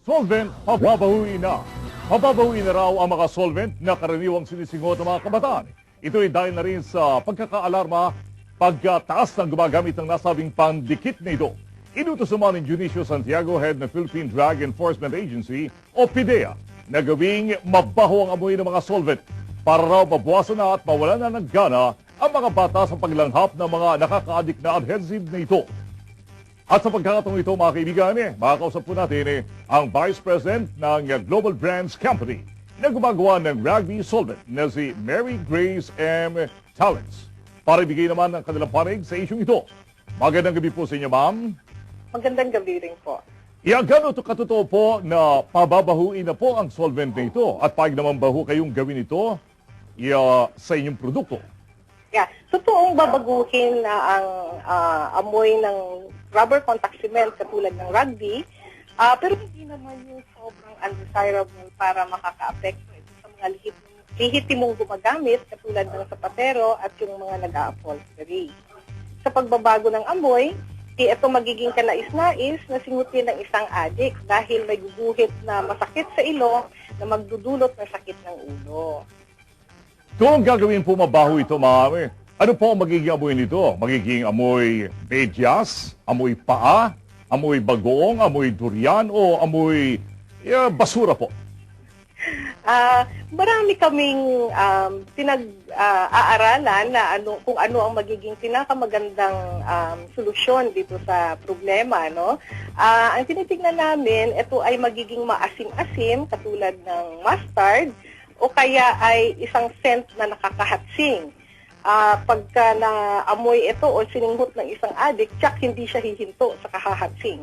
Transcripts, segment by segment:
Solvent, pababahuin na. Pababahuin na raw ang mga solvent na karaniwang sinisingot ng mga kabataan. Ito ay dahil na rin sa pagkakaalarma pagkataas ng gumagamit ng nasabing pandikit na ito. Inutos naman ni Junicio Santiago, head ng Philippine Drug Enforcement Agency o PIDEA, na gawing mabaho ang amoy ng mga solvent para raw mabuwasan na at mawalan na ng gana ang mga bata sa paglanghap ng mga nakaka-addict na adhesive na ito. At sa pagkakataong ito, mga kaibigan, makakausap po natin ang Vice President ng Global Brands Company na gumagawa ng rugby solvent na si Mary Grace M. Talents. Para ibigay naman ang kanilang panig sa isyong ito. Magandang gabi po sa inyo, ma'am. Magandang gabi rin po. Gano'n katotoo po na pababahuin na po ang solvent na ito at pag naman baho kayong gawin ito sa inyong produkto? Yeah, totoong babaguhin na ang amoy ng rubber contact cement katulad ng rugby, pero hindi naman yung sobrang undesirable para makaka-apekto ito sa mga lihitimong gumagamit katulad ng sapatero at yung mga nag-a-upholstery. Sa pagbabago ng amoy, ito magiging kanais-nais na singutin ng isang addict dahil may guguhit na masakit sa ilong na magdudulot ng sakit ng ulo. Kung gagawin po mabaho ito, ma'am, ano po ang magiging amoy nito? Magiging amoy medyas, amoy paa, amoy bagoong, amoy durian, o amoy basura po? Marami kaming pinag-aaralan na kung ano ang magiging pinakamagandang solusyon dito sa problema. No? Ang tinitingnan namin, ito ay magiging maasim-asim katulad ng mustard o kaya ay isang scent na nakakahatsing. Pagka naamoy ito o sininghot ng isang addict, tsak hindi siya hihinto sa kahahatsing.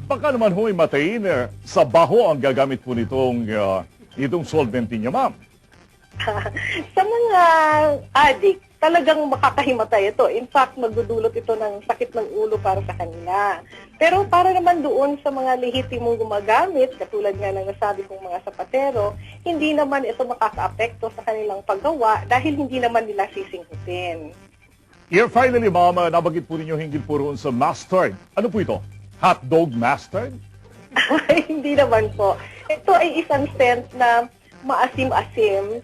Baka naman ho'y matayin sa baho ang gagamit po nitong solvent niya, ma'am. Sa mga addict, talagang makakahimatay ito. In fact, magdudulot ito ng sakit ng ulo para sa kanila. Pero para naman doon sa mga lehitimong gumagamit, katulad nga ng nasabi kong mga sapatero, hindi naman ito makaka-apekto sa kanilang paggawa dahil hindi naman nila sisinghutin. Finally, ma'am, nabagit po ninyo hinggil po roon sa mustard. Ano po ito? Hotdog mustard? Hindi naman po. Ito ay isang scent na maasim-asim.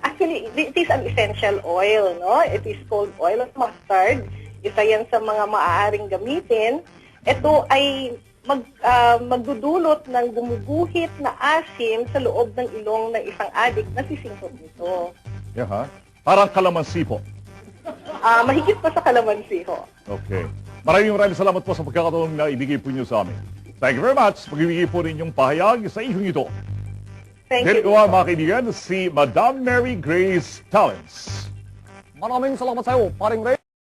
Actually, it is an essential oil, no? It is called oil of mustard. Isa yan sa mga maaaring gamitin. Ito ay magdudulot ng gumuguhit na asim sa loob ng ilong ng isang addict na sisingkot nito. Parang kalamansi po. Mahigit pa sa kalamansi ho. Okay. Maraming salamat po sa pagkakataong na ibigay po niyo sa amin. Thank you very much. Pagbibigay po ninyong pahayag sa isyong ito. Thank you. Dito mga kaibigan, si Madam Mary Grace Talents. Maraming salamat sa iyo, paring Ray.